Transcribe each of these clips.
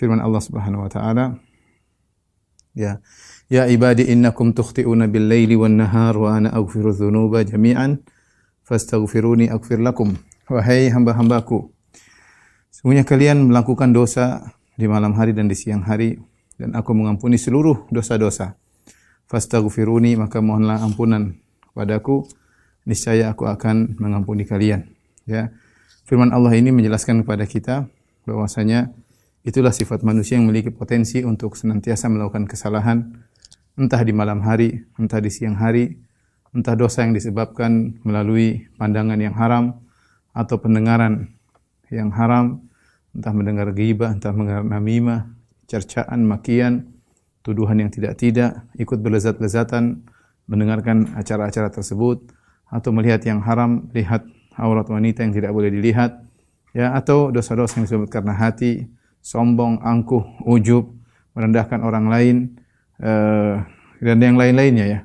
firman Allah Subhanahu wa taala, ya ibadi innakum tukhti'una bil-laili wan-nahar wa ana aghfiru dzunuba jami'an fastaghfiruni aghfir lakum. Wahai hamba-hambaku, sesungguhnya kalian melakukan dosa di malam hari dan di siang hari, dan aku mengampuni seluruh dosa-dosa. Fastaghfiruni, maka mohonlah ampunan kepadaku, niscaya aku akan mengampuni kalian. Ya. Firman Allah ini menjelaskan kepada kita bahwasanya itulah sifat manusia yang memiliki potensi untuk senantiasa melakukan kesalahan, entah di malam hari, entah di siang hari, entah dosa yang disebabkan melalui pandangan yang haram atau pendengaran yang haram, entah mendengar ghibah, entah mendengar namimah, cercaan, makian, tuduhan yang tidak-tidak, ikut berlezat-lezatan mendengarkan acara-acara tersebut, atau melihat yang haram, lihat aurat wanita yang tidak boleh dilihat, ya, atau dosa-dosa yang disebut karena hati, sombong, angkuh, ujub, merendahkan orang lain, dan yang lain-lainnya, ya.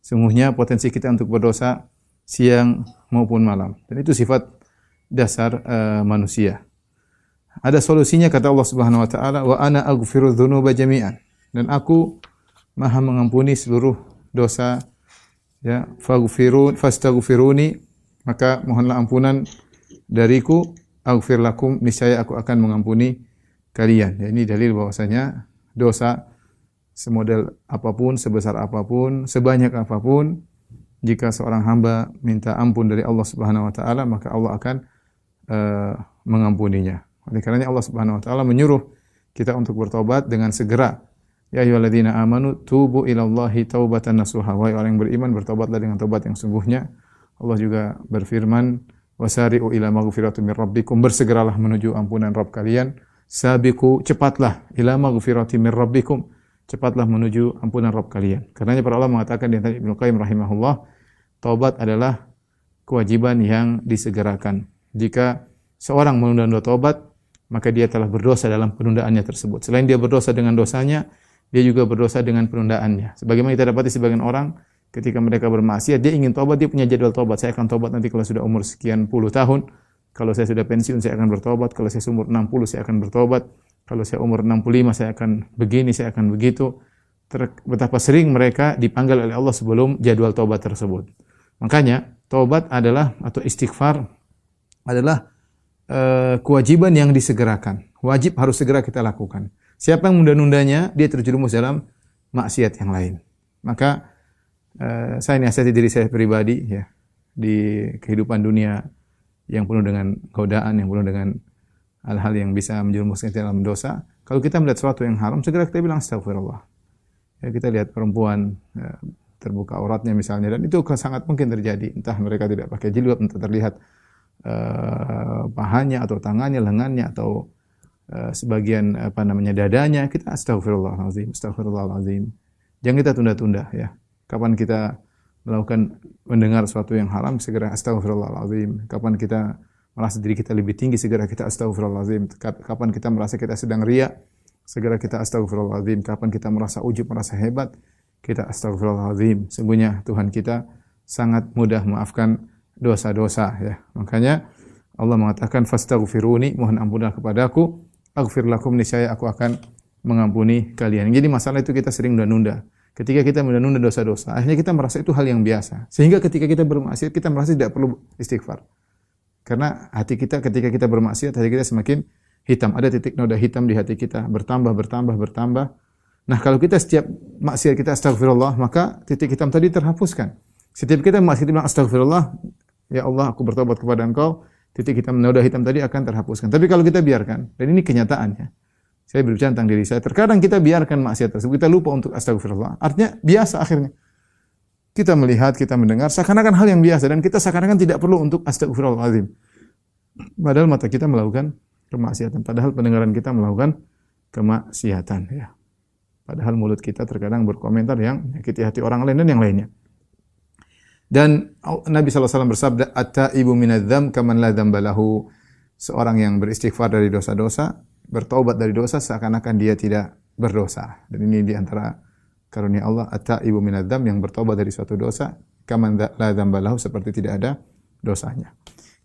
Sungguhnya potensi kita untuk berdosa siang maupun malam, dan itu sifat dasar manusia. Ada solusinya, kata Allah Subhanahu wa taala, wa ana aghfiru dzunuba jami'an, dan aku Maha mengampuni seluruh dosa, ya. Fastaghfiruni, maka mohonlah ampunan dariku, aghfir lakum, niscaya aku akan mengampuni kalian. Ya, ini dalil bahwasanya dosa semodel apapun, sebesar apapun, sebanyak apapun, jika seorang hamba minta ampun dari Allah Subhanahu wa taala, maka Allah akan mengampuninya. Oleh karenanya Allah Subhanahu wa taala menyuruh kita untuk bertobat dengan segera. Ya ayyuhalladzina amanu tubu ilallahi taubatan nasuha. Wahai orang yang beriman, bertobatlah dengan taubat yang sungguhnya. Allah juga berfirman, wasari'u ila maghfiratin mir rabbikum, bersegeralah menuju ampunan Rabb kalian. Sabiqu, cepatlah, ila maghfiratin mir rabbikum, cepatlah menuju ampunan Rabb kalian. Karenanya para ulama mengatakan di antara Ibnu Qayyim rahimahullah, taubat adalah kewajiban yang disegerakan. Jika seorang menunda-nunda taubat, maka dia telah berdosa dalam penundaannya tersebut. Selain dia berdosa dengan dosanya, dia juga berdosa dengan penundaannya. Sebagaimana kita dapati sebagian orang ketika mereka bermaksiat, dia ingin tobat, dia punya jadwal tobat. Saya akan tobat nanti kalau sudah umur sekian puluh tahun. Kalau saya sudah pensiun, saya akan bertobat. Kalau saya umur 60, saya akan bertobat. Kalau saya umur 65, saya akan begini, saya akan begitu. Betapa sering mereka dipanggil oleh Allah sebelum jadwal tobat tersebut. Makanya, tobat adalah, atau istighfar adalah kewajiban yang disegerakan. Wajib harus segera kita lakukan. Siapa yang menunda-nundanya, dia terjerumus dalam maksiat yang lain. Maka saya nasihati diri saya pribadi, ya, di kehidupan dunia yang penuh dengan godaan, yang penuh dengan hal-hal yang bisa menjerumuskan kita dalam dosa. Kalau kita melihat sesuatu yang haram, segera kita bilang astagfirullah. Ya, kita lihat perempuan terbuka auratnya misalnya, dan itu sangat mungkin terjadi. Entah mereka tidak pakai jilbab, entah terlihat pahanya atau tangannya, lengannya, atau sebagian dadanya, kita astagfirullahalazim, astagfirullahalazim. Jangan kita tunda-tunda, ya. Kapan kita mendengar sesuatu yang haram, segera astagfirullahalazim. Kapan kita merasa diri kita lebih tinggi, segera kita astagfirullahalazim. Kapan kita merasa kita sedang riya, segera kita astagfirullahalazim. Kapan kita merasa ujub, merasa hebat, kita astagfirullahalazim. Sungguhnya Tuhan kita sangat mudah memaafkan dosa-dosa, ya. Makanya Allah mengatakan fastaghfiruni, mohon ampunlah kepadaku, aghfir lakum, niscaya aku akan mengampuni kalian. Jadi masalah itu kita sering menunda. Ketika kita menunda dosa-dosa, akhirnya kita merasa itu hal yang biasa. Sehingga ketika kita bermaksiat, kita merasa tidak perlu istighfar. Karena hati kita ketika kita bermaksiat, hati kita semakin hitam. Ada titik noda hitam di hati kita, bertambah. Nah, kalau kita setiap maksiat kita astagfirullah, maka titik hitam tadi terhapuskan. Setiap kita maksiat bilang astagfirullah, ya Allah, aku bertobat kepada Engkau, titik hitam, noda hitam tadi akan terhapuskan. Tapi kalau kita biarkan, dan ini kenyataannya, saya berbicara tentang diri saya, terkadang kita biarkan maksiat tersebut, kita lupa untuk astagfirullah. Artinya biasa akhirnya. Kita melihat, kita mendengar, seakan-akan hal yang biasa, dan kita seakan-akan tidak perlu untuk astagfirullahaladzim. Padahal mata kita melakukan kemaksiatan, padahal pendengaran kita melakukan kemaksiatan, ya. Padahal mulut kita terkadang berkomentar yang menyakiti hati orang lain dan yang lainnya. Dan Nabi SAW bersabda, at-taibu minadz-dzam kaman la dzamba lahu. Seorang yang beristighfar dari dosa-dosa, bertaubat dari dosa, seakan-akan dia tidak berdosa. Dan ini di antara karunia Allah, at-taibu minadz-dzam, yang bertaubat dari suatu dosa, kaman la dzamba lahu, seperti tidak ada dosanya.